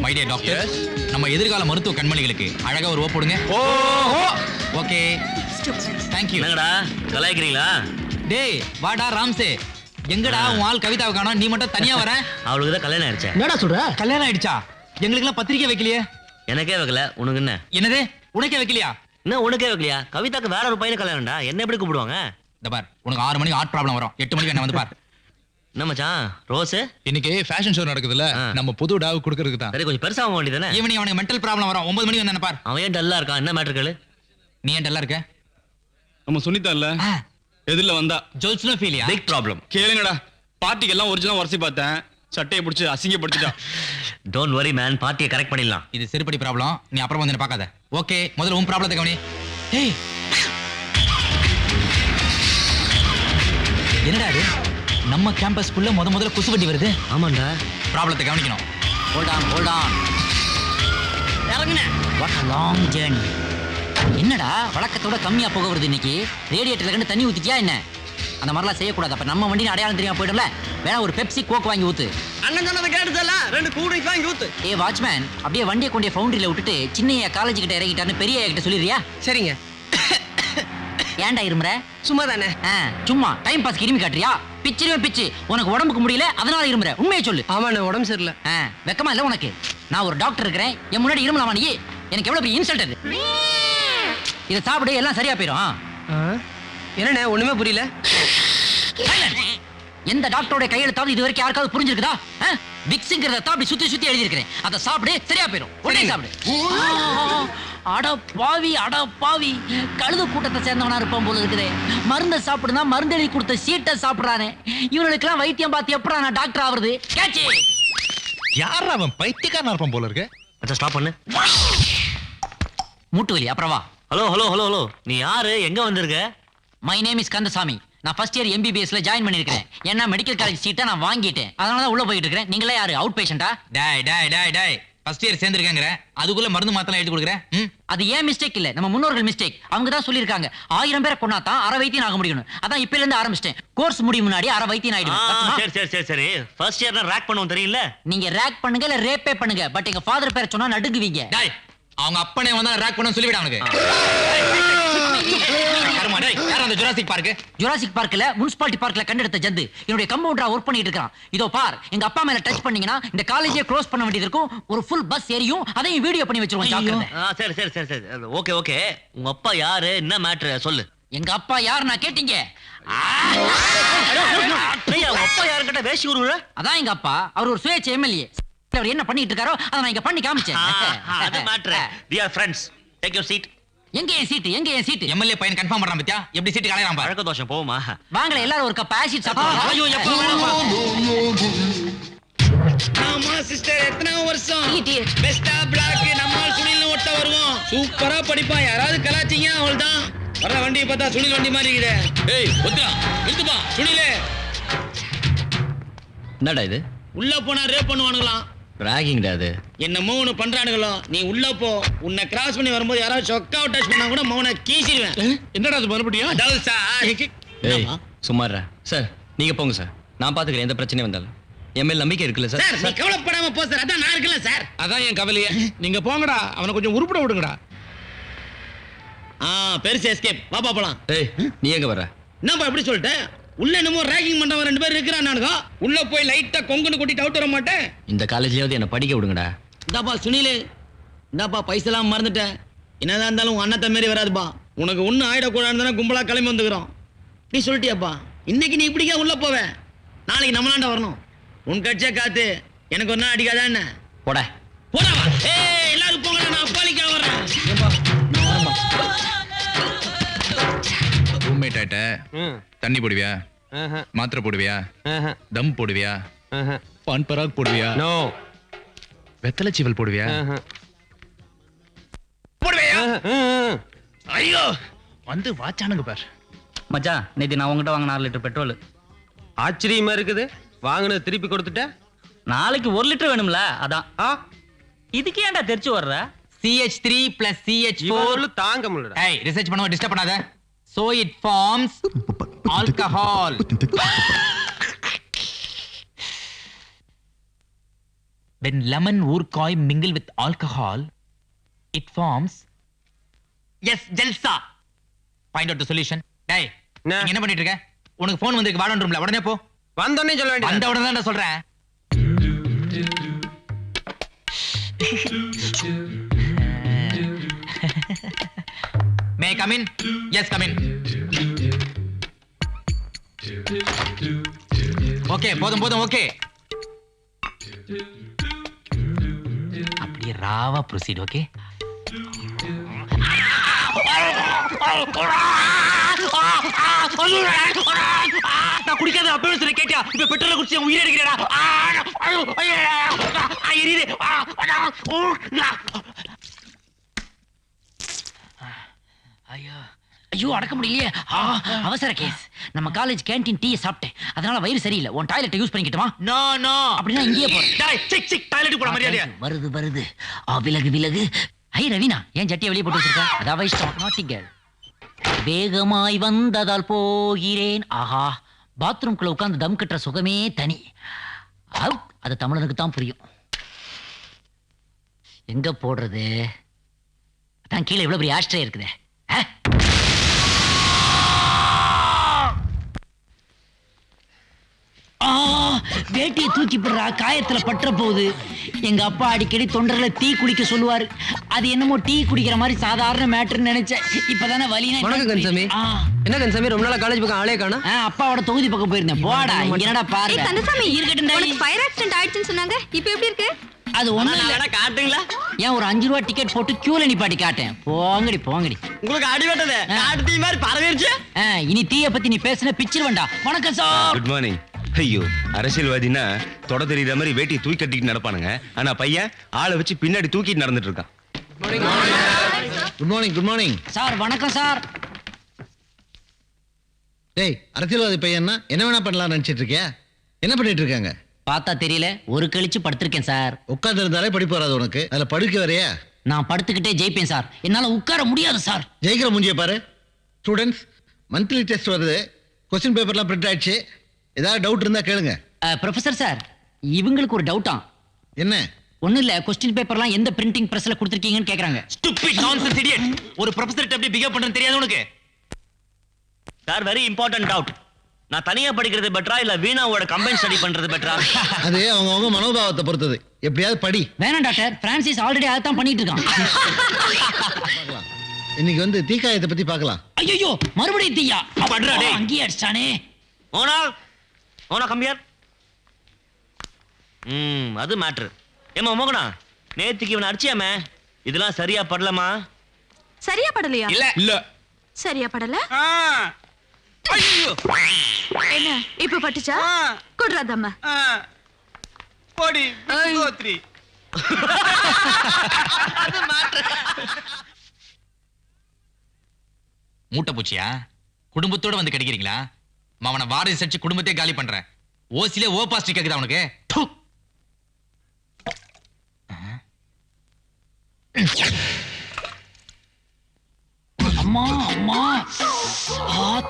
My dear doctor, நம்ம எதிர்கால மருத்துவ கண்மணிகளுக்கு அழகா ஒரு போடுங்க. ஓஹோ, ஓகே, தேங்க் யூ. என்னங்கடா கலாய்க்கிறீங்களா? டேய் வாடா ராம்சே, எங்கடா உன் ஆள் கவிதாவை காணோம், நீ மட்டும் தனியா வர? அவளுக்கு தான் கல்யாணம் ஆயிடுச்சே. என்னடா சொல்ற? கல்யாணம் ஆயிடுச்சா? எங்களுக்கெல்லாம் பத்திரிக்கை வைக்கலையே. எனக்கே வைக்கல, உனக்கு என்ன? என்னது உனக்கே வைக்கலையா? என்ன உனக்கே வைக்கலையா? கவிதாக்கு வேற ஒரு பையனை கல்யாணம்டா, என்ன எப்படி கூப்பிடுவாங்க? இந்த பார், உனக்கு 6 மணிக்கு ஹார்ட் ப்ராப்ளம் வரும், 8 மணிக்கு என்ன வந்து பார். என்ன மச்சான் ரோஸ்? இன்னைக்கு ஃபேஷன் ஷோ நடக்குதுல்ல, நம்ம புது டாவ் கொடுக்கறதுக்கு தான். சரி கொஞ்சம் பெருசா ஆக வேண்டியதானே? ஈவினிங் அவனுக்கு மென்டல் ப்ராப்ளம் வரும், 9 மணிக்கு வந்து என்ன பார். அவன் ஏன் டல்லா இருக்கான்? என்ன மேட்டர் கேளு. நீ ஏன் டல்லா இருக்க? நம்ம சுனிதா இல்ல எதிரில வந்தா ஜோல்ஸ்னோ ஃபீலியா? Big problem. கேளுங்கடா, பார்ட்டிக்கு எல்லாம் ஒரிஜினலா வரசி பார்த்தேன், சட்டையை பிடிச்சி அசிங்கப்படுத்திட்டா. டோன்ட் வரி மேன், பார்ட்டியை கரெக்ட் பண்ணிடலாம். இது செருப்படி ப்ராப்ளம், நீ அப்புறம் வந்து என்ன பார்க்காத. ஓகே, முதல்ல உன் ப்ராப்ளத்தை கவனி. ஏய் என்னடா இது, நம்ம கேம்பஸ்க்குள்ள முதல்ல குசுவண்டி வருது. ஆமாண்டா. ப்ராப்ளத்தை கவனிக்கணும். Hold on, hold on. இறங்குன. What a long journey. என்னடா வழக்கத்தோட கம்மியா போக வருது இன்னைக்கு? ரேடியேட்டர்ல கண்டு தண்ணி ஊத்திட்டியா என்ன? அந்த மாதிரிலாம் செய்யக்கூடாது. அப்ப நம்ம வண்டியின் அடையாளம் தெரியாம போயிடும்ல. வேணா ஒரு பெப்சி கோக் வாங்கி ஊத்து. அண்ணன் சொன்னதை கேட்டுதல்ல, 2 கூல் ட்ரிங்க்ஸ் வாங்கி ஊத்து. ஏ வாட்ச்மேன், அப்படியே வண்டியை கொண்டே ஃபவுண்டரியில விட்டுட்டு சின்னையா காலேஜ் கிட்ட இறங்கிட்டான்னு பெரிய கிட்ட சொல்லிடுறியா? சரிங்க. ஏன்டா இருமுற? சும்மா தானே. சும்மா டைம் பாஸ் கிருமி காட்டுறியா? பிச்சிருவே பிச்சு. உனக்கு உடம்புக்கு முடியல அதனால இருமுற. உண்மையை சொல்லு. ஆமாண்ணே, உடம்பு சரியில்லை. வெக்கமா இல்ல உனக்கு? நான் ஒரு டாக்டர் இருக்கிறேன், என் முன்னாடி இருமலாமா நீ? எனக்கு எவ்வளவு பெரிய இன்சல்ட் அது. இதை சாப்பிடு, எல்லாம் சரியா போயிடும். என்னண்ணே ஒண்ணுமே புரியல. எந்த டாக்டரோட கையெழுத்தாவது இது வரைக்கும் யாருக்காவது புரிஞ்சிருக்குதா? விக்ஸுங்கிறத தான் அப்படி சுத்தி சுத்தி எழுதியிருக்கிறேன். அதை சாப்பிடு, சரியா போயிடும். உடனே சாப்பிடு. அட பாவி, அட பாவி, கழுது கூட்டத்தை சேர்ந்தவனா இருப்பான் போல இருக்குது. மருந்தை சாப்பிடுனா மருந்து எழுதி கொடுத்த சீட்டை சாப்பிடுறானே. இவனுக்கெல்லாம் வைத்தியம் பார்த்து எப்படா நான் டாக்டர் ஆவறது? கேட்சி யாரா அவன்? பைத்தியக்காரனா இருப்பான் போல இருக்கு. மச்சான் ஸ்டாப் பண்ணு. மூட்டு வலி அப்புறவா? ஹலோ ஹலோ ஹலோ ஹலோ, நீ யாரு? எங்க வந்திருக்க? My name is Kandasamy. நான் ஃபர்ஸ்ட் இயர் MBBSல ஜாயின் பண்ணிருக்கேன். ஏன்னா மெடிக்கல் காலேஜ் சீட்டை நான் வாங்கிட்டேன், அதனால தான் உள்ள போயிட்டு இருக்கேன். நீங்களே யாரு? அவுட் பேஷண்டா? டேய் டேய் டேய் டேய், ஃபர்ஸ்ட் இயர் சேர்ந்திருக்கேங்கற, அதுக்குள்ள மருந்து மாத்தலாம் எழுதி கொடுக்குறேன். அது ஏன் மிஸ்டேக் இல்ல, நம்ம முன்னோர்கள் மிஸ்டேக். அவங்க தான் சொல்லிருக்காங்க 1000 பேரை கொன்னா தான் அரை வைத்தியம் ஆக முடியும். அதான் இப்பல இருந்து ஆரம்பிச்சிட்டேன். கோர்ஸ் முடியும் முன்னாடி அரை வைத்தியம் ஆயிடும். சரி சரி சரி சரி, ஃபர்ஸ்ட் இயர்னா ரேக் பண்ணுவோம் தெரியல. நீங்க ரேக் பண்ணுங்க இல்ல ரேப்பே பண்ணுங்க, பட் எங்க ஃபாதர் பேரை சொன்னா நடுங்குவீங்க. டேய், அவங்க அப்பனே வந்தா ரேக் பண்ண சொல்லிவிட அவனுக்கு. ஜுராசிக் பார்க்ல முனிசிபாலிட்டி பார்க்ல கண்டெடுத்த ஜந்து என்னுடைய கம்பவுண்டரா ஒர்க் பண்ணிட்டு இருக்கான். இதோ பார், எங்க அப்பா மேல டச் பண்ணீங்கன்னா இந்த காலேஜே க்ளோஸ் பண்ண வேண்டியது இருக்கும். ஒரு ஃபுல் பஸ் ஏரியும் அதையும் வீடியோ பண்ணி வச்சிருவோம். ஜாக்கிரதை. சரி சரி சரி சரி, ஓகே ஓகே. உங்க அப்பா யாரு, என்ன மேட்டர் சொல்லு. எங்க அப்பா யார் நான் கேட்டீங்க? உங்க அப்பா யாருக்கிட்ட வேஷி உருவ? அதான் எங்க அப்பா. அவர் ஒரு சுயேட்சை எம்எல்ஏ. அவர் என்ன பண்ணிட்டு இருக்காரோ அதை நான் இங்க பண்ணி காமிச்சேன். அது matter. we are friends, take your seat. எங்க என் சீட்? எங்க என் சீட்? எம்எல்ஏ பையன் கன்ஃபார்ம் பண்றான் பத்தியா? எப்படி சீட் கலையறான் பாரு. பழக்க தோஷம் போவுமா? வாங்களே எல்லாரும் ஒரு கப் ஆசிட் சாப்பிடுங்க. ஐயோ எப்ப வேணுமா? ஆமா சிஸ்டர், எத்தனை வருஷம் பெஸ்டா பிளாக் நம்மால் சுனில் ஓட்ட வருவோம். சூப்பரா படிப்பான். யாராவது கலாச்சிங்க அவள்தான். வர வண்டியை பார்த்தா சுனில் வண்டி மாதிரி இருக்குது. ஏய் ஒத்துடா, நிறுத்துப்பா சுனிலே. என்னடா இது? உள்ள போனா ரேப் பண்ணுவானுங்களாம். ராகிங்டா அது. என்னமோ ஒண்ணு பண்றானுங்களோ. நீ உள்ள போ. உன்னை கிராஸ் பண்ணி வரும்போது யாராவது சொக்காவ டச் பண்ணா கூட மௌன கீசிடுவேன். என்னடா அது மறுபடியும்? அதாவது சார். ஏய் சுமாரா சார், நீங்க போங்க சார், நான் பாத்துக்கிறேன். எந்த பிரச்சனையும் வந்தாலும் என் மேல் நம்பிக்கை இருக்குல்ல சார்? சார் நீ கவலைப்படாம போ சார், அதான் நான் இருக்கல சார். அதான் என் கவலையே. நீங்க போங்கடா, அவனை கொஞ்சம் உருப்பட விடுங்கடா. பெருசு எஸ்கேப். வாப்பா போலாம். ஏய் நீ எங்க வர? என்னப்பா எப்படி சொல்லிட்டேன்? உள்ள என்னமோ ரேகிங் பண்றவன் 2 பேர் இருக்கிறானுங்க. உள்ள போய் லைட்டா கொங்குன்னு கொட்டிட்டு அவுட் வர மாட்டேன். இந்த காலேஜ்லயாவது என்ன படிக்க விடுங்கடா. இந்தாப்பா சுனிலு, இந்தாப்பா பைசெல்லாம் மறந்துட்டேன். என்னதான் இருந்தாலும் உன் அண்ணத்த மாரி வராதுப்பா. உனக்கு ஒன்னும் ஆயிடக்கூடாதுன்னு கும்பலா கிளம்பி வந்துக்கிறோம். நீ சொல்லிட்டியாப்பா, இன்னைக்கு நீ இப்படிக்கா உள்ள போவ, நாளைக்கு நம்மளாண்ட வரணும். உன் கட்சியை காத்து எனக்கு ஒரு நாள் அடிக்காதா என்ன? போட போடாவா? ஏய் எல்லாரும் போங்க, நான் அப்பாலிக்கா வர்றேன். ரூம்மேட் ஆயிட்ட, தண்ணி போடுவியா? மாத்திரை போடுவியா? தம் போடுவியா? பான் பராக் போடுவியா? நோ. வெத்தலை சீவல் போடுவியா? போடுவியா? ஐயோ வந்து வாச்சானுங்க பார். மச்சான், நேத்து நான் உங்ககிட்ட வாங்கின 4 லிட்டர் பெட்ரோல். ஆச்சரியமா இருக்குது, வாங்கினது திருப்பி கொடுத்துட்ட. நாளைக்கு 1 லிட்டர் வேணும்ல, அதான். இதுக்கு ஏன்டா தெரிச்சு வர்ற? CH3 plus CH4 தாங்க முடியல. ஏய் ரிசர்ச் பண்ணுவ, டிஸ்டர்ப் பண்ணாத. So it forms alcohol. when lemon ஊர்காய் mingle with alcohol it forms yes jalsa find out the solution டேய் என்ன? நீ என்ன பண்ணிட்டு இருக்க உனக்கு ஃபோன் வந்திருக்கு வார்டன் ரூம்ல உடனே போ வந்தோடனே சொல்ல வேண்டியது அந்த உடனே தான் சொல்றேன் may I come in yes come in okay போதும் போதும் ஓகே அப்படியே ராவா ப்ரொசீட் ஓகே நான் குடிக்காத அப்பவே சொல்ல கேட்டியா இப்ப பெட்ரோல குடிச்சு உயிரை எடுக்கிறடா ஐயோ ஐயோ அடக்க முடியலையே அவசர கேஸ் நம்ம காலேஜ் கேண்டீன் டீ சாப்பிட்டேன் அதனால வயிறு சரியில்லை உன் டாய்லெட் யூஸ் பண்ணிக்கிட்டுமா நோ நோ அப்படின்னா இங்கேயே போறேன் டாய்லெட் போட மரியாதையா வருது வருது விலகு விலகு ஐ ரவீனா ஏன் ஜட்டியை வெளியே போட்டு வச்சிருக்க அதான் இஷ்டம் நாட்டி கேர்ள் வேகமாய் வந்ததால் போகிறேன் ஆஹா பாத்ரூம்குள்ள உட்கார்ந்து தம் கட்டுற சுகமே தனி அது தமிழனுக்கு தான் புரியும் எங்க போடுறது அதான் கீழே இவ்வளவு பெரிய ஆஸ்ட்ரே இருக்குதே வேட்டியை தூக்கி போடுறா காயத்துல பற்ற போகுது எங்க அப்பா அடிக்கடி தொண்டர்களை டீ குடிக்க சொல்லுவாரு அது என்னமோ டீ குடிக்கிற மாதிரி சாதாரண மேட்டர்னு நினைச்சேன் இப்பதானே வலினா வணக்கம் கன்சாமி என்ன கன்சாமி ரொம்ப நாளா காலேஜ் பக்கம் ஆளே காணோம் அப்பாவோட தொகுதி பக்கம் போயிருந்தேன் போடா இங்க என்னடா பாரு கந்தசாமி இருக்கட்டும் ஃபயர் ஆக்சிடென்ட் ஆயிடுச்சுன்னு சொன்னாங்க இப்போ எப்படி இருக்கு அது ஒண்ணும் இல்ல காட்டுங்களா ஏன் ஒரு 5 ரூபாய் டிக்கெட் போட்டு கியூல நிப்பாட்டி காட்டேன் போங்கடி போங்கடி உங்களுக்கு அடி வெட்டது காட்டு தீ மாதிரி பரவிருச்சு இனி தீய பத்தி நீ பேசுன பிச்சிருவண்டா வணக்கம் சார் குட் மார்னிங் ஐயோ அரசியல்வாதினா தொட தெரியுற மாதிரி வேட்டியை தூக்கி கட்டிட்டு நடப்பானுங்க ஆனா பையன் ஆளை வச்சு பின்னாடி தூக்கிட்டு நடந்துட்டு இருக்கான் good morning good morning sir வணக்கம் சார் டேய் அரசியல்வாதி பையன்னா என்ன வேணா பண்ணலாம் நினைச்சிட்டு இருக்கியா என்ன பண்ணிட்டு இருக்காங்க பார்த்தா தெரியல ஒரு கழிச்சு படுத்திருக்கேன் சார் உட்கார்ந்து இருந்தாலே படிப்பு வராது உனக்கு அதுல படுக்க வரையா நான் படுத்துக்கிட்டே ஜெயிப்பேன் சார் என்னால உட்கார முடியாது சார் ஜெயிக்கிற மூஞ்சிய பாரு ஸ்டூடெண்ட்ஸ் மந்த்லி டெஸ்ட் வருது கொஸ்டின் பேப்பர்லாம் பிரிண்ட் ஆயிடுச்சு ஏதாவது டவுட் இருந்தா கேளுங்க ப்ரொஃபசர் சார் இவங்களுக்கு ஒரு டவுட்டா என்ன ஒண்ணு இல்ல கொஸ்டின் பேப்பர்லாம் எந்த பிரிண்டிங் பிரஸ்ல கொடுத்திருக்கீங்கன்னு கேக்குறாங்க ஸ்டூபிட் நான்சென்ஸ் இடியட் ஒரு ப்ரொஃபசர் எப்படி பிஹேவ் பண்றதுன்னு தெரியாது உனக்கு சார் வெரி இம்பார்ட்டன்ட் டவுட் நான் தனியா படிக்கிறது பெட்டரா இல்ல வீணாவோட கம்பைன் ஸ்டடி பண்றது பெட்டரா அது அவங்க மனோபாவத்தை பொறுத்தது எப்படியாவது படி வேணாம் டாக்டர் பிரான்சிஸ் ஆல்ரெடி அதான் பண்ணிட்டு இருக்கான் இன்னைக்கு வந்து தீக்காயத்தை பத்தி பார்க்கலாம் ஐயோ மறுபடியும் தீயா படுறா டேய் அங்கேயே அடிச்சானே ஓனா கம்பியார் அது மேட்ரு ஏமா மோகனா நேத்துக்கு இவன் அடிச்சியாமே இதெல்லாம் சரியா படலமா சரியா படலையா இல்ல இல்ல சரியா படல என்ன இப்ப பட்டுச்சா குடுறா தம்ம போடி கோத்ரி மூட்டை பூச்சியா குடும்பத்தோட வந்து கிடைக்கிறீங்களா அவனை வாடகை சடிச்சு குடும்பத்தையே காலி பண்றேன் ஓசிலே ஓ பாஸ்டிக் கேக்குதா உனக்கு து. அம்மா அம்மா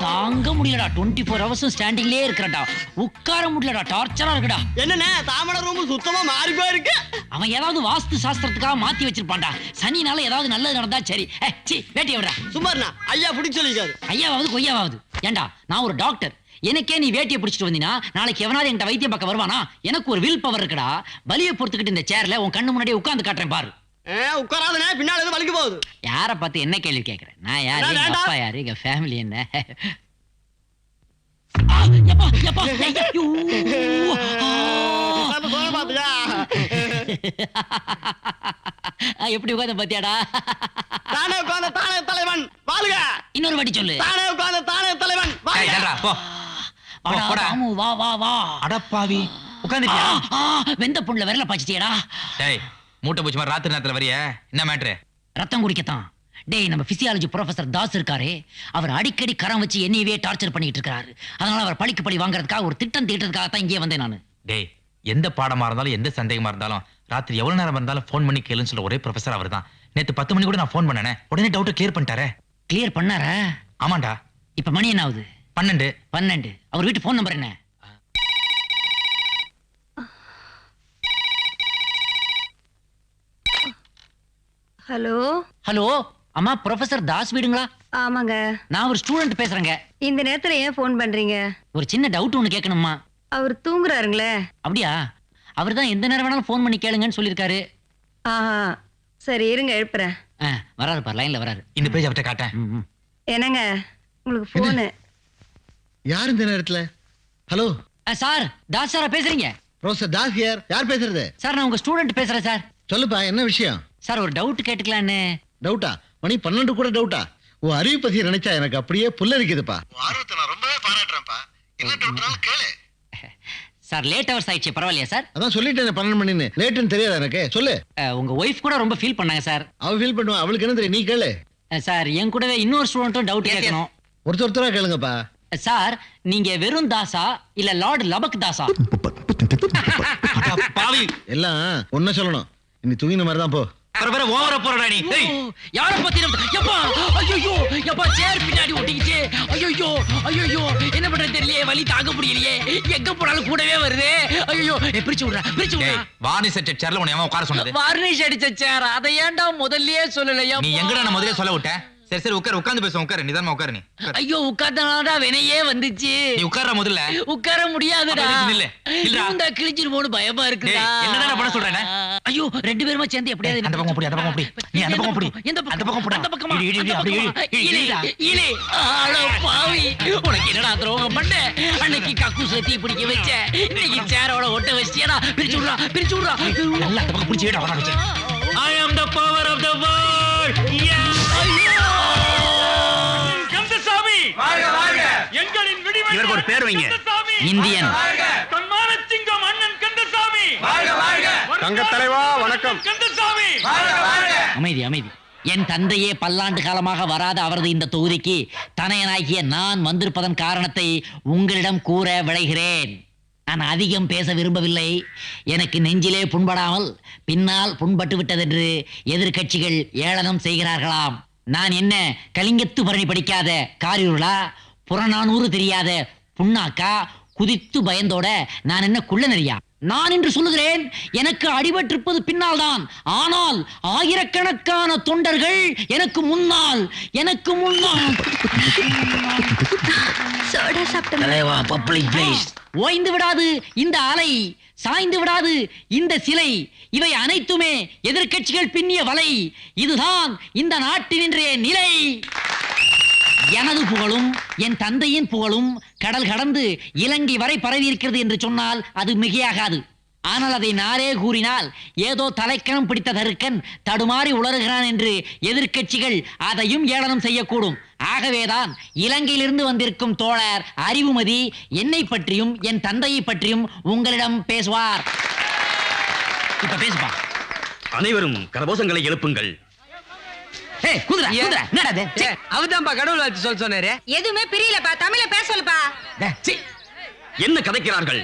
தாங்க முடியலடா 24 ஹவர்ஸ் ஸ்டாண்டிங்லயே இருக்கறடா உட்கார முடியலடா டார்ச்சரா இருக்குடா என்னண்ணே தாமரை ரூம் சுத்தமா மாறி போயிருக்கு அவன் ஏதாவது வாஸ்து சாஸ்திரத்துக்காக மாத்தி வச்சிருப்பான்டா சனினால ஏதாவது நல்லது நடந்தா சரி சி வேட்டிய விடுறா சும்மாண்ணா ஐயா பிடிக்க சொல்லிக்காரு ஐயாவது கொய்யாவது ஏண்டா நான் ஒரு டாக்டர் எனக்கே நீ வேட்டியை பிடிச்சிட்டு வந்தீனா நாளைக்கு எவனாவது என்கிட்ட வைத்தியம் பார்க்க வருவானா எனக்கு ஒரு வில் பவர் இருக்குடா வலியை பொறுத்துக்கிட்டு இந்த சேர்ல உன் கண்ணு முன்னாடியே உட்கார்ந்து காட்டுறேன் பாரு உட்காராதனே பின்னால எது வலிக்கு போகுது யார பார்த்து என்ன கேள்வி கேக்குறேன் நான் யாரு எங்க அப்பா யாரு எங்க ஃபேமிலி என்ன எப்படி உட்கார்ந்து பாத்தியாடா தானே உட்கார்ந்த தானே தலைவன் வாழ்க இன்னொரு வாட்டி சொல்லு தானே உட்கார்ந்த தானே தலைவன் டேய் ஜல்ரா போ வாடா, ராமு, வா வா வா அடப்பாவி உட்கார்ந்துட்டியா வெந்த புண்ணுல விரல பாய்ச்சிட்டியாடா டேய் மூட்டை பூச்சி மாதிரி ராத்திரி நேரத்துல வரிய என்ன மேட்ரு ரத்தம் குடிக்கத்தான் டேய் நம்ம பிசியாலஜி ப்ரொஃபசர் தாஸ் இருக்காரே அவர் அடிக்கடி கரம் வச்சு என்னையவே டார்ச்சர் பண்ணிட்டு இருக்காரு அதனால அவர் பழிக்கு பழி வாங்குறதுக்காக ஒரு திட்டம் தீட்டுறதுக்காக தான் இங்கே வந்தேன் நானு டேய் எந்த பாடமா இருந்தாலும் எந்த சந்தேகமா இருந்தாலும் ராத்திரி எவ்வளவு நேரம் இருந்தாலும் ஃபோன் பண்ணி கேளுன்னு சொல்ற ஒரே ப்ரொஃபசர் அவர் தான் நேத்து 10 மணி கூட நான் ஃபோன் பண்ணனே உடனே டவுட் கிளியர் பண்ணிட்டாரே கிளியர் பண்ணாரா ஆமாண்டா இப்ப மணி என்ன ஆகுது 12 அவர் வீட்டு ஃபோன் நம்பர் என்ன ஹலோ ஹலோ அம்மா ப்ரொஃபசர் தாஸ் வீடுங்களா? ஆமாங்க. நான் ஒரு ஸ்டூடெண்ட் பேசுறேங்க. இந்த நேரத்துல ஏன் ஃபோன் பண்றீங்க? ஒரு சின்ன டவுட் ஒன்று கேட்கணுமா? அவர் தூங்குறாருங்களே. அப்படியா? அவர் தான் எந்த நேரம் வேணாலும் ஃபோன் பண்ணி கேளுங்கன்னு சொல்லியிருக்காரு. ஆஹா, சரி இருங்க எழுப்புறேன். வராரு பார், லைன்ல வராரு. இந்த பேஜ் அவர்கிட்ட காட்டேன். என்னங்க உங்களுக்கு ஃபோனு? யார் இந்த நேரத்துல? ஹலோ சார், தாஸ் சாரா பேசுறீங்க? ப்ரொஃபசர் தாஸ் யார்? யார் பேசுறது? சார், நான் உங்க ஸ்டூடெண்ட் பேசுறேன் சார். சொல்லுப்பா, என்ன விஷயம்? சார், ஒரு டவுட் கேட்டுக்கலான்னு. டவுட்டா? மணி 12 கூட டவுட்டா? உன் அறிவு பத்தி நினைச்சா எனக்கு அப்படியே புல்லரிக்குதுப்பா. ஆர்வத்தை நான் ரொம்பவே பாராட்டுறேன்ப்பா. என்ன டவுட்னாலும் கேளு. சார், லேட் ஹவர்ஸ் ஆயிடுச்சு, பரவாயில்லையா சார்? அதான் சொல்லிட்டேன் 12 மணின்னு. லேட்டுன்னு தெரியாது எனக்கு. சொல்லு. உங்க ஒய்ஃப் கூட ரொம்ப ஃபீல் பண்ணாங்க சார். அவ ஃபீல் பண்ணுவா, அவளுக்கு என்ன தெரியும்? நீ கேளு. சார், என் கூடவே இன்னொரு ஸ்டூடெண்ட்டும் டவுட் கேட்கணும். ஒருத்தரா கேளுங்கப்பா. சார், நீங்க வெறும் தாசா இல்ல லார்ட் லபக் தாசா? பாவி எல்லாம் ஒன்ன சொல்லணும். நீ தூங்கின மாதிரி தான் போ. வர ஓவரா போறடா நீ. யார பத்தி எப்பா? ஐயோ எப்பா, சேர் பின்னாடி ஒட்டிக்கிச்சு. ஐயோ ஐயோ, என்ன பண்றது தெரியலையே, வலி தாங்க முடியலையே, எங்க போனாலும் கூடவே வருது. ஐயோ, பிரிச்சு விடுறா, பிரிச்சு விடுறா. வார்னிஷ் செட் சேர்ல உன்னை எவன் உட்கார சொன்னது? வார்னிஷ் அடிச்ச சேர், அதை ஏன்டா முதல்லயே சொல்லலையா? நீ எங்கடா நான் முதல்ல சொல்ல விட்டேன்? சரி சரி, உட்கார்ந்து பேசுவோம். உட்காரு, நிதானமா உட்காரு. நீ ஐயோ, உட்கார்ந்தனாலடா வினையே வந்துச்சு. நீ உட்கார்ற முதல்ல. உட்கார முடியாதுடா. நில்லு, நில்லுடா. இந்த கிழிஞ்சிரு போன்னு பயமா இருக்குடா. என்னடா பண்ண சொல்றேனே? ஐயோ, ரெண்டு பேருமா சேர்ந்து எப்படியாவது அந்த பக்கம் போடி, அந்த பக்கம் போடி. நீ அந்த பக்கம் போடி. எந்த பக்கம்? அந்த பக்கம் போடா. அந்த பக்கமா? இடி, இடி, அப்படி இடி. இலே. ஆளோ பாவி, உனக்கு என்னடா துரோகம் பண்ண? அன்னைக்கு கக்கூஸ்ல தீ பிடிக்க வச்ச, இன்னைக்கு சேரோட ஒட்ட வச்சியடா. பிரிச்சு விடுறா, பிரிச்சு விடுறா. நல்லா அந்த பக்கம் பிடிச்சி ஏடா வர வச்சு. I am the power of the world. Kandasamy வாழ்க வாழ்க. எங்களின் விடிவெள்ளி. இவருக்கு ஒரு பேர் வைங்க. இந்தியன். கண்மான சிங்கம் அண்ணன் கந்தசாமி வாழ்க வாழ்க. தங்க தலைவா வணக்கம். கந்தசாமி வாழ்க வாழ்க. அமைதி, அமைதி. என் தந்தையே பல்லாண்டு காலமாக வராத அவரது இந்த தொகுதிக்கு தனையனாகிய நான் வந்திருப்பதன் காரணத்தை உங்களிடம் கூற விளைகிறேன். நான் அதிகம் பேச விரும்பவில்லை. எனக்கு நெஞ்சிலே புண்படாமல் பின்னால் புண்பட்டு விட்டதென்று எதிர்க்கட்சிகள் ஏளனம் செய்கிறார்களாம். நான் என்ன கலிங்கத்து பரணி படிக்காத காரிருளா, புறநானூறு தெரியாத புண்ணாக்கா, குதித்து பயந்தோட நான் என்ன குள்ள நெறியா? நான் என்று சொல்லுகிறேன், எனக்கு அடிபட்டிருப்பது பின்னால் தான். ஆனால் ஆயிரக்கணக்கான தொண்டர்கள் எனக்கு முன்னால் சோடா சாப்பிட்டேன். ஓய்ந்து விடாது இந்த அலை, சாய்ந்து விடாது இந்த சிலை, இவை அனைத்துமே எதிர்க்கட்சிகள் பின்னிய வலை. இதுதான் இந்த நாட்டின் இன்றைய நிலை. எனது புகழும் என் தந்தையின் புகழும் கடல் கடந்து இலங்கை வரை பரவி இருக்கிறது என்று சொன்னால் அது மிகையாகாது. ஆனால் அதை நானே கூறினால் ஏதோ தலைக்கணம் பிடித்த தருக்கன் தடுமாறி உளறுகிறான் என்று எதிர்க்கட்சிகள் அதையும் ஏளனம் செய்யக்கூடும். ஆகவேதான் இலங்கையிலிருந்து வந்திருக்கும் தோழர் அறிவுமதி என்னை பற்றியும் என் தந்தையை பற்றியும் உங்களிடம் பேசுவார். இப்ப பேசுப்பா. அனைவரும் கரகோஷங்களை எழுப்புங்கள். குதிரை குதிரை என்னடா இது? அவர்தான்ப்பா கடவுள் வாழ்த்து சொல்ல சொன்னாரு. எதுவுமே பிரியலப்பா, தமிழ பேச சொல்லுப்பா. என்ன கதைக்கிறார்கள்?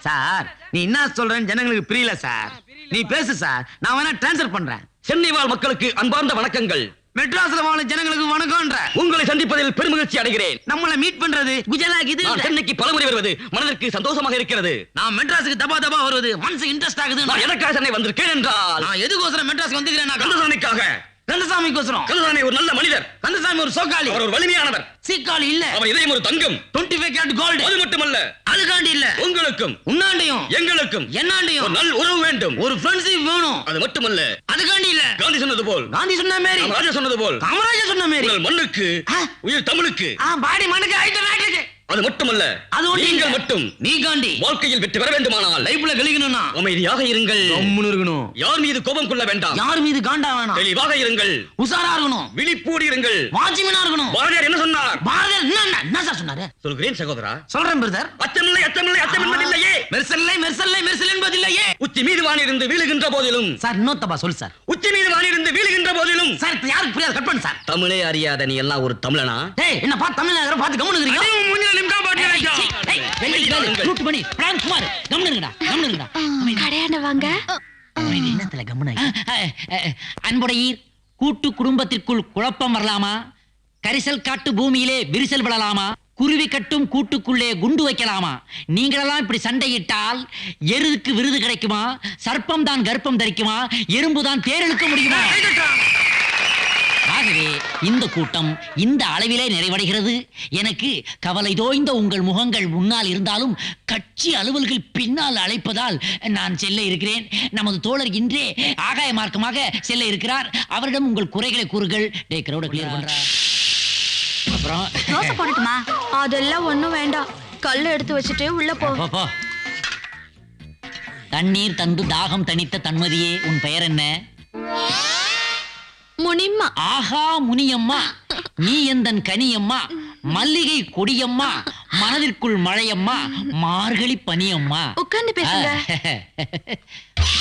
சார், நீ என்ன சொல்றேன்னு ஜனங்களுக்கு புரியல சார். நீ பேசு சார், நான் வேணா டிரான்ஸ்ஃபர் பண்றேன். சென்னை வாழ் மக்களுக்கு அன்பார்ந்த வணக்கங்கள். மெட்ராஸ்ல வாழும் ஜனங்களுக்கு வணக்கம்ன்ற. உங்களை சந்திப்பதில் பெருமகிழ்ச்சி அடைகிறேன். நம்மள மீட் பண்றது குஜராத் இது. நான் சென்னைக்கு பலமுறை வருவது மனதிற்கு சந்தோஷமாக இருக்கிறது. நான் மெட்ராஸுக்கு தபா தபா வருவது மனசு இன்ட்ரெஸ்ட் ஆகுது. நான் எதற்காக சென்னை வந்திருக்கேன் என்றால், நான் எதுக்கோசரம் மெட்ராஸ்க்கு வந்துக்கிறேன்? கந்தசாமிக்காக. கந்தசாமிக்கோசரம். கந்தசாமி ஒரு நல்ல மனிதர். கந்தசாமி ஒரு சோக்காளி. அவர் ஒரு வலிமையானவர். சீக்காளி இல்ல. அவர் இதயம் ஒரு தங்கம். 25 கேரட் கோல்டு. அது மட்டுமல்ல, அதுக்காண்டி இல்ல, உங்களுக்கும் உன்னாண்டையும் எங்களுக்கும் என்னாண்டையும் ஒரு நல் உறவு வேண்டும். ஒரு ஃப்ரெண்ட்ஷிப் வேணும். அது மட்டுமல்ல, அதுக்காண்டி இல்ல, காந்தி சொன்னது போல், காந்தி சொன்ன மாதிரி, ராஜா சொன்னது போல், காமராஜர் சொன்ன மாதிரி, உங்கள் மண்ணுக்கு உயிர் தமிழுக்கு பாடி மண்ணுக்கு ஆயிட்டு நாட்டுக்கு. அது மட்டுமல்ல, அது ஒண்ணு நீங்கள் இல்ல. மட்டும் நீ காண்டி வாழ்க்கையில் வெற்றி பெற வேண்டுமானால் லைஃப்ல கழிக்கணும்னா அமைதியாக இருங்கள். கம்முன்னு இருக்கணும். யார் மீது கோபம் கொள்ள வேண்டாம். யார் மீது காண்டா வேணாம். தெளிவாக இருங்கள். உசாரா இருக்கணும். விழிப்போடு இருங்கள். வாட்ச்மேனா இருக்கணும். பாரதியார் என்ன சொன்னார்? பாரதியார் என்ன சார் சொன்னாரு? சொல்கிறேன் சகோதரா. சொல்றேன் பிரதர். அச்சமில்லை அச்சமில்லை அச்சம் என்பதில்லையே. மெர்சல்லை மெர்சல்லை மெர்சல் என்பதில்லையே. உச்சி மீது வானிருந்து வீழுகின்ற போதிலும், சார் இன்னொத்தப்பா சொல்லு சார். உச்சி மீது வானிருந்து வீழுகின்ற போதிலும், சார் இப்ப யாருக்கு புரியாது, கட் பண்ணு சார். தமிழே அறியாத நீ எல்லாம் ஒரு தமிழனா? டேய், என்ன பார்த்து தமிழ்நாடு பார்த்து கம்முன்னு இருக்கீங்க? அன்புடையீர், கூட்டு குடும்பத்திற்குள் குழப்பம் வரலாமா? கரிசல் காட்டு பூமியிலே விரிசல் விடலாமா? குருவி கட்டும் கூட்டுக்குள்ளே குண்டு வைக்கலாமா? நீங்களெல்லாம் இப்படி சண்டையிட்டால் எருதுக்கு விருது கிடைக்குமா? சர்ப்பம் தான் கர்ப்பம் தரிக்குமா? எறும்பு தான் தேரெழுக்க முடியுமா? ஆகவே இந்த கூட்டம் இந்த அளவிலே நிறைவடைகிறது. எனக்கு கவலை தோய்ந்த உங்கள் முகங்கள் முன்னால் இருந்தாலும் கட்சி அலுவல்கள் பின்னால் அழைப்பதால் நான் செல்ல இருக்கிறேன். நமது தோழர் இன்றே ஆகாய மார்க்கமாக செல்ல இருக்கிறார். அவரிடம் உங்கள் குறைகளை கூறுகள். டே கிரௌட கிளியர் பண்றா. அப்புறம் தோசை போடட்டுமா? அதெல்லாம் ஒண்ணும் வேண்டாம். கல் எடுத்து வச்சுட்டு உள்ள போ. போ, போ. தண்ணீர் தந்து தாகம் தணித்த தன்மதியே, உன் பெயர் என்ன? முனிம்மா. ஆஹா முனியம்மா, நீ எந்தன் கனியம்மா, மல்லிகை கொடியம்மா, மனதிற்குள் மழையம்மா, மார்கழி பனியம்மா. உட்கார்ந்து பேசுங்க.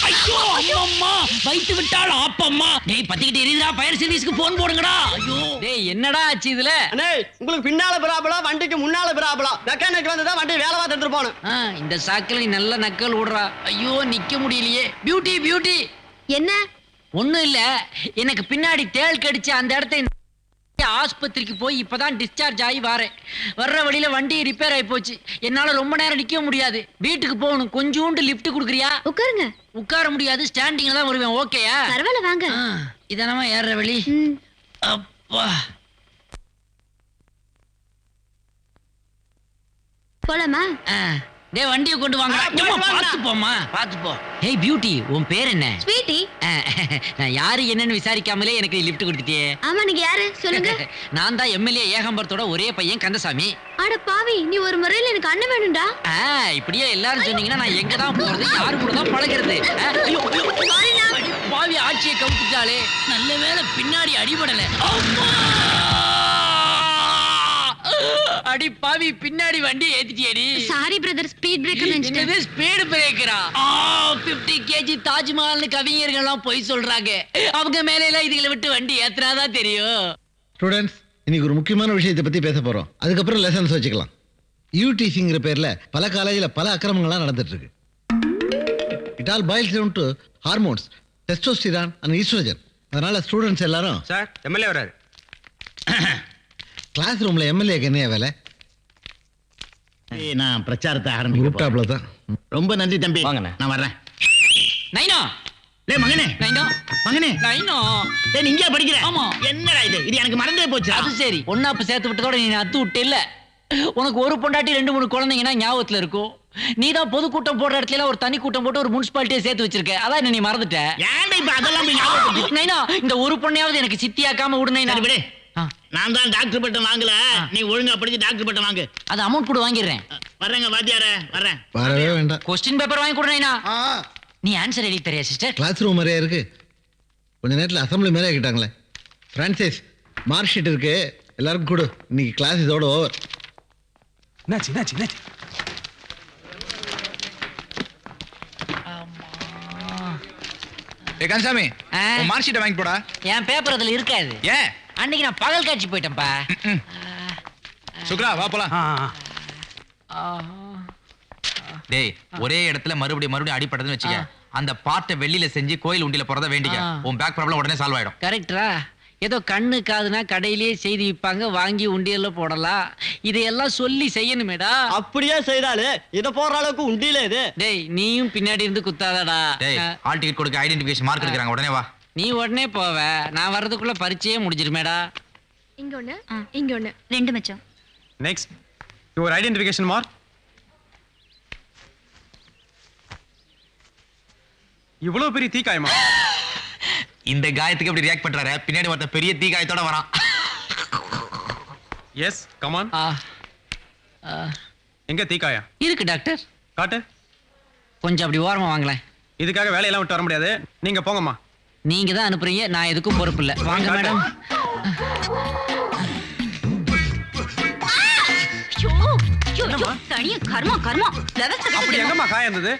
ஐயோ அம்மா, வைத்து விட்டாள் ஆப்பம்மா. டேய் பத்திக்கிட்டு எரியுதுடா, ஃபயர் சர்வீஸ்க்கு போன் போடுங்கடா. ஐயோ டேய் என்னடா ஆச்சு இதுல? அண்ணே உங்களுக்கு பின்னால பிராபலம், வண்டிக்கு முன்னால பிராபலம். மெக்கானிக் வந்துதான் வண்டி வேலை பார்த்துட்டு போகணும். இந்த சாக்கில் நீ நல்ல நக்கல் விடுறா. ஐயோ நிக்க முடியலையே. Beauty beauty. என்ன? ஒண்ணும் இல்ல, எனக்கு பின்னாடி தேள் கடிச்சு அந்த இடத்த ஆஸ்பத்திரிக்கு போய் இப்பதான் டிஸ்சார்ஜ் ஆகி வரேன். வர்ற வழியில வண்டி ரிப்பேர் ஆகி போச்சு. என்னால ரொம்ப நேரம் நிக்க முடியாது. வீட்டுக்கு போகணும். கொஞ்சோண்டு லிஃப்ட் குடுக்குறியா? உட்காருங்க. உட்கார முடியாது, ஸ்டாண்டிங்ல தான் வருவேன். ஓகேயா? பரவாயில்ல வாங்க. இதானமா ஏறுற வழி. அப்பா போலாமா? டேய் வண்டியை கொண்டு வாங்க. பாத்து போமா, பாத்து போ. ஹேய் பியூட்டி, உன் பேர் என்ன? ஸ்வீட்டி. நான் யாரு என்னன்னு விசாரிக்காமலே எனக்கு லிஃப்ட் கொடுத்துட்டியே. ஆமா, நீங்க யாரு சொல்லுங்க. நான் தான் எம்எல்ஏ ஏகாம்பரத்தோட ஒரே பையன் கந்தசாமி. அட பாவி, நீ ஒரு முறையில எனக்கு அண்ணன் வேணும்டா. இப்படியே எல்லாரும் சொன்னீங்கன்னா நான் எங்க தான் போறது, யாரு கூட தான் பழகிறது? பாவி ஆட்சியை கவுத்துட்டாலே. நல்ல வேளை பின்னாடி அடிபடல. அடி பாவி, பின்னாடி வண்டி ஏத்திட்டியடி. சாரி பிரதர், ஸ்பீட் பிரேக்கர் நினைச்சிட்டேன். என்னது ஸ்பீட் பிரேக்கரா? 50 கேஜி தாஜ்மஹால்னு கவிஞர்கள் எல்லாம் போய் சொல்றாங்க. அவங்க மேல எல்லாம் இதுகளை விட்டு வண்டி ஏத்துனாதான் தெரியும். ஸ்டூடெண்ட்ஸ், இன்னைக்கு ஒரு முக்கியமான விஷயத்தை பத்தி பேச போறோம். அதுக்கப்புறம் லெசன்ஸ் வச்சுக்கலாம். யூடிசிங்கிற பேர்ல பல காலேஜ்ல பல அக்கிரமங்கள்லாம் நடந்துட்டு இருக்கு. It all boils down to hormones, testosterone and oestrogen. அதனால ஸ்டூடெண்ட்ஸ் எல்லாரும் சார் எம்எல்ஏ வராரு. கிளாஸ் ரூம்ல எம்எல்ஏக்கு என்ன வேலை? நான் பிரச்சாரத்தை ஆரம்பிக்கிறேன். கூப்பிட்டாப்ல தான். ரொம்ப நன்றி தம்பி. வாங்கண்ணே. நான் வர்றேன். நைனா, டேய் மகனே, நைனா, மகனே, நைனா. டேய் நீ இங்கே படிக்கிற? ஆமா. என்னடா இது எனக்கு மறந்தே போச்சு. அது சரி, ஒன்னாப்பு சேர்த்து விட்டதோட நீ அத்து விட்டு இல்ல. உனக்கு ஒரு பொண்டாட்டி 2-3 குழந்தைங்கன்னா ஞாபகத்துல இருக்கும். நீ தான் பொதுக்கூட்டம் போடுற இடத்துல ஒரு தனி கூட்டம் போட்டு ஒரு முனிசிபாலிட்டியை சேர்த்து வச்சிருக்க. அதான் நீ மறந்துட்ட. ஏன்டா இப்ப அதெல்லாம் போய் ஞாபகம் வச்சு? நைனா, இந்த ஒரு பொண்ணையாவது எனக்கு சித்தியாக்காம விடு நைனா. சரி விடு. நான் தான் டாக்டர் பட்டம் வாங்கல, நீ ஒழுங்கா படிச்சு டாக்டர் பட்டம் வாங்கு. அது அமௌண்ட் கூட வாங்கிடுறேன். வர்றேங்க வாத்தியாரே, வர்றேன். வரவே வேண்டாம். கொஸ்டின் பேப்பர் வாங்கி கொடு நைனா. நீ ஆன்சர் எழுதி தரியா சிஸ்டர்? கிளாஸ் ரூம் மாதிரியா இருக்கு. கொஞ்ச நேரத்தில் அசம்பிளி மேலே ஆகிட்டாங்களே. பிரான்சிஸ், மார்க் ஷீட் இருக்கு, எல்லாருக்கும் கொடு. இன்னைக்கு கிளாஸ் இதோட ஓவர். கந்தசாமி, மார்க் ஷீட்டை வாங்கி போடா. என் பேப்பர் அதுல இருக்காது. ஏன்? அன்னைக்கு நான் பகல் காட்சி போயிட்டேன்ப்பா. சுக்ரா வா போலாம். டேய், ஒரே இடத்துல மறுபடியும் அடிபட்டதுன்னு வச்சுக்க, அந்த பாட்டை வெள்ளியில செஞ்சு கோயில் உண்டியில போறத வேண்டிக்க. உன் பேக் ப்ராப்ளம் உடனே சால்வ் ஆயிடும். கரெக்டா? ஏதோ கண்ணு காதுனா கடையிலேயே செய்தி விற்பாங்க, வாங்கி உண்டியல்ல போடலாம். இதையெல்லாம் சொல்லி செய்யணுமேடா. அப்படியே செய்தாலே இத போற அளவுக்கு உண்டியில இது. டேய் நீயும் பின்னாடி இருந்து குத்தாதடா. டேய், ஹால் டிக்கெட் கொடுக்க ஐடென்டிஃபிகேஷன் மார்க் எடுக்கறாங்க, உடனே வா. நீ உடனே போவ, நான் வர்றதுக்குள்ள பரிச்சையே முடிஞ்சிருமேடா. இங்க ஒண்ணு, இங்க ஒண்ணு, 2 மச்சம். Next your identification mark. இவ்வளவு பெரிய தீக்காயமா? இந்த காயத்துக்கு எப்படி ரியாக்ட் பண்றாரு? பின்னாடி ஒருத்த பெரிய தீ காயத்தோட வரான். Yes come on. எங்க தீக்காயா இருக்கு டாக்டர். காட்டு. கொஞ்சம் அப்படி ஓரமா வாங்களேன். இதுக்காக வேலையெல்லாம் விட்டு வர முடியாது, நீங்க போங்கம்மா. நீங்க தான் அனுப்புறீங்க, நான் எதுக்கும் பொறுப்பு இல்ல. வாங்க மேடம். தனியா கர்மா கர்மா. அப்படி எங்கம்மா காயம் இருந்தது?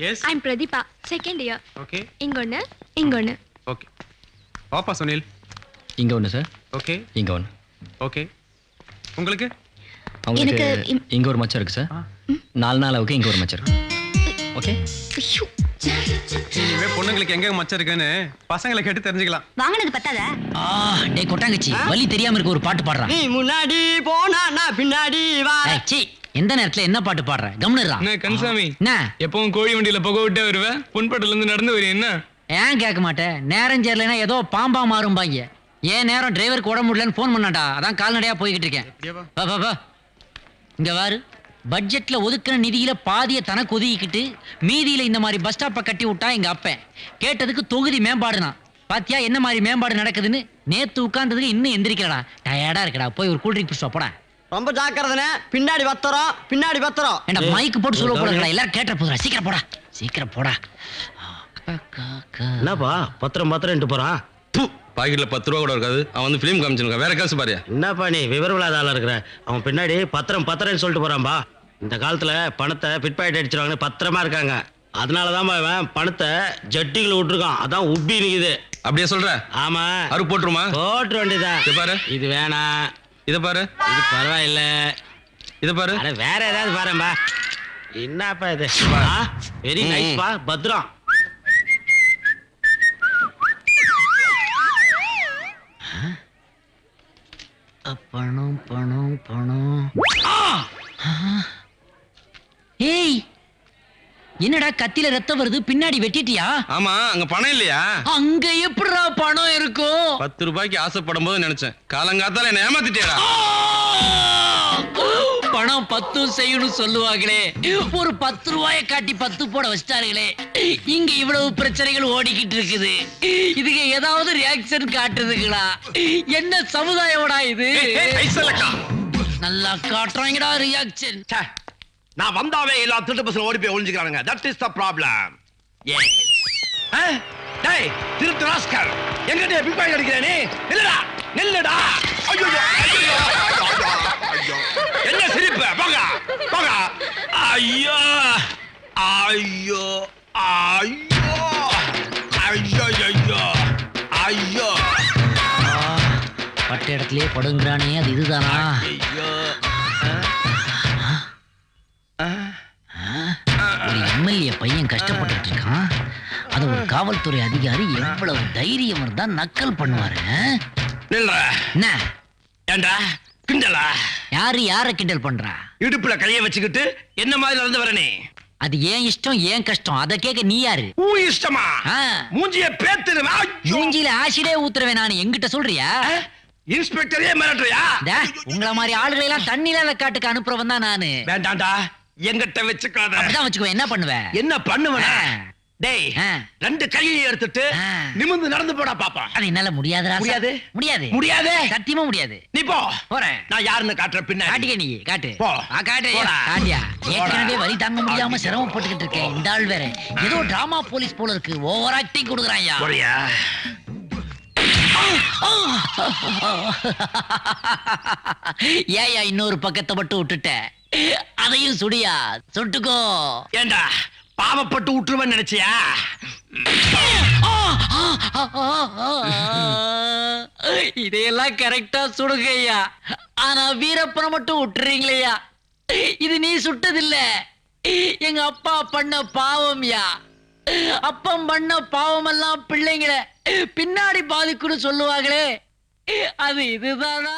எஸ் ஐ அம் பிரதீபா, செகண்ட் இயர். ஓகே இங்க ஒண்ணு, இங்க ஒண்ணு. ஓகே. பாப்பா சுனில். இங்க ஒன்று சார். ஓகே இங்க ஒன்று. ஓகே. உங்களுக்கு? அவங்களுக்கு எனக்கு இங்க ஒரு மச்சம் இருக்கு சார். 4 நாளாவுக்கு இங்க ஒரு மச்சம் இருக்கு. ஓகே. ஐயோ, இனிமே பொண்ணுங்களுக்கு எங்க மச்சம் இருக்குன்னு பசங்களை கேட்டு தெரிஞ்சுக்கலாம். வாங்கினது பத்தாதா? டேய் கொட்டாங்கச்சி, வலி தெரியாம இருக்க ஒரு பாட்டு பாடுறான். நீ முன்னாடி போனா நான் பின்னாடி வா. எந்த நேரத்துல என்ன பாட்டு பாடுற? கம்னுறா. என்ன கன்சாமி, என்ன எப்பவும் கோழி வண்டியில புகை விட்டே வருவேன், புண்பட்டுல இருந்து நடந்து வருவேன். என்ன ஏன் கேட்க மாட்டேன்? நேரம் சேரலைன்னா ஏதோ பாம்பா மாறும்பாங்க. ஏன் நேரம் டிரைவருக்கு உடம்பு முடியலன்னு ஃபோன் பண்ணாடா, அதான் கால்நடையா போய்கிட்டு இருக்கேன். வா வா வா. இங்க வாரு, பட்ஜெட்ல ஒதுக்கின நிதியில பாதிய தனக்கு ஒதுக்கிட்டு மீதியில இந்த மாதிரி பஸ் ஸ்டாப்பை கட்டி விட்டா எங்க அப்பன். கேட்டதுக்கு தொகுதி மேம்பாடுனா. பாத்தியா என்ன மாதிரி மேம்பாடு நடக்குதுன்னு? நேத்து உட்கார்ந்ததுக்கு இன்னும் எந்திரிக்கலடா, டயர்டா இருக்கடா. போய் ஒரு கூல் ட்ரிங்க் குடிச்சு போடா. ரொம்ப ஜாக்கிரதனே, பின்னாடி பத்திரம், பின்னாடி பத்திரம். ஏண்டா மைக்கு போட்டு சொல்ல போறா, எல்லாரும் கேட்ட போதுடா. சீக்கிரம் போடா, சீக்கிரம் போடா. என்னப்பா பத்திரம் பத்திரம்ட்டு போறான்? பாக்கெட்ல 10 ரூபா கூட இருக்காது. அவன் வந்து பிலிம் காமிச்சிருக்கான். வேற காசு பாரியா? என்னப்பா நீ விவரம் இல்லாத ஆளா இருக்கிற? அவன் பின்னாடி பத்திரம் பத்திரம்னு சொல்லிட்டு போறான்பா. இந்த காலத்துல பணத்தை பிட் பாக்கெட் அடிச்சிருவாங்க, பத்திரமா இருக்காங்க. அதனாலதான் அவன் பணத்தை ஜட்டிகளை விட்டுருக்கான், அதான் உப்பி நிக்குது. அப்படியே சொல்ற? ஆமா. அரு போட்டுருமா? போட்டு வேண்டியதான். இத பாரு, இது வேணாம். இத பாரு, இது பரவாயில்ல. இத பாரு. அட வேற ஏதாவது பாரும்பா. என்னப்பா இது? வெரி நைஸ் பா, பத்திரம். பணம் பணம் பணம். ஏய், என்னடா கத்தில ரத்தம் வருது? பின்னாடி வெட்டிட்டியா? ஆமா, அங்க பணம் இல்லையா? அங்க எப்படிடா பணம் இருக்கும்? 10 ரூபாய்க்கு ஆசைப்படும் போது நினைச்சேன், காலங்காத்தால என்ன ஏமாத்திட்டேடா. பணம் 10 செய்யணும் சொல்லுவாங்களே, ஒரு 10 ரூபாயை காட்டி 10 போட வச்சிட்டார்களே. இங்க இவ்வளவு பிரச்சனைகள் ஓடிக்கிட்டு இருக்குது, இதுக்கு ஏதாவது ரியாக்ஷன் காட்டுதுங்களா? என்ன சமுதாயம்டா இது? நல்லா காட்டுறாங்கடா ரியாக்ஷன். நான் வந்தாவே எல்லா திருட்டு பசங்க ஓடி போய் ஒளிஞ்சுக்கிறானுங்க. That is the problem. Yes. டேய் திருட்டு ராஸ்கல், எங்கடே பிக் பாக்கெட் அடிக்கிறே நீ? நில்லுடா, நில்லுடா. ஐயோ ஐயோ ஐயோ. என்ன சிரிப்பு? போங்க போங்க. ஐயோ ஐயோ ஐயோ ஐயோ ஐயோ ஐயோ. பட்ட இடத்துலயே படுங்கிறானே, அது இதுதானா? ஐயோ. ஒரு எம்எல்ஏ பையன் கஷ்டப்பட்டு இருக்கான், அது ஒரு காவல்துறை அதிகாரி எவ்வளவு தைரியம் இருந்தா நக்கல் பண்ணுவாரு. நில்ற. என்ன ஏண்டா கிண்டலா? யாரு யார கிண்டல் பண்றா? இடுப்புல கைய வச்சுக்கிட்டு என்ன மாதிரி நடந்து வரனே? அது ஏன் இஷ்டம், ஏன் கஷ்டம், அத கேட்க நீ யாரு? ஊ இஷ்டமா? மூஞ்சிய பேத்துறமா? மூஞ்சில ஆசிடே ஊத்துறவே நான், என்கிட்ட சொல்றியா? இன்ஸ்பெக்டரே மிரட்டுறியா? உங்கள மாதிரி ஆளுகளை எல்லாம் தண்ணில காட்டுக்கு அனுப்புறவன் தான் நானு. வேண்டாம்டா, எங்கிட்ட வச்சுக்காத. அப்படிதான் வச்சுக்கோ. என்ன பண்ணுவ? என்ன பண்ணுவனா? டேய், 2 கையை எடுத்துட்டு நிமிர்ந்து நடந்து போடா பாப்பா. அது என்னால முடியாதுடா. முடியாது முடியாது முடியாது, சத்தியமா முடியாது. நீ போ. போறேன். நான் யாருன்னு காட்டுற பின்ன காட்டிக்க. நீ காட்டு. போ. காட்டு. காட்டியா? ஏற்கனவே வலி தாங்க முடியாம சிரமப்பட்டுக்கிட்டு இருக்கேன். இந்த ஆள் வேற ஏதோ டிராமா போலீஸ் போல இருக்கு, ஓவர் ஆக்டிங் கொடுக்குறாயா. போறியா? ஏயா இன்னொரு பக்கத்தை மட்டும் விட்டுட்ட, அதையும் சுடியா? சுட்டுக்கோ. ஏண்டா பாவப்பட்டு விட்டுருவேன்னு நினைச்சியா? இதையெல்லாம் கரெக்டா சுடுங்கய்யா, ஆனா வீரப்பனை மட்டும் விட்டுறீங்களேயா. இது நீ சுட்டதில்ல, எங்க அப்பா பண்ண பாவம்யா. அப்பம் பண்ண பாவம் எல்லாம் பிள்ளைங்கள பின்னாடி பாதிக்குன்னு சொல்லுவாங்களே, அது இதுதானா?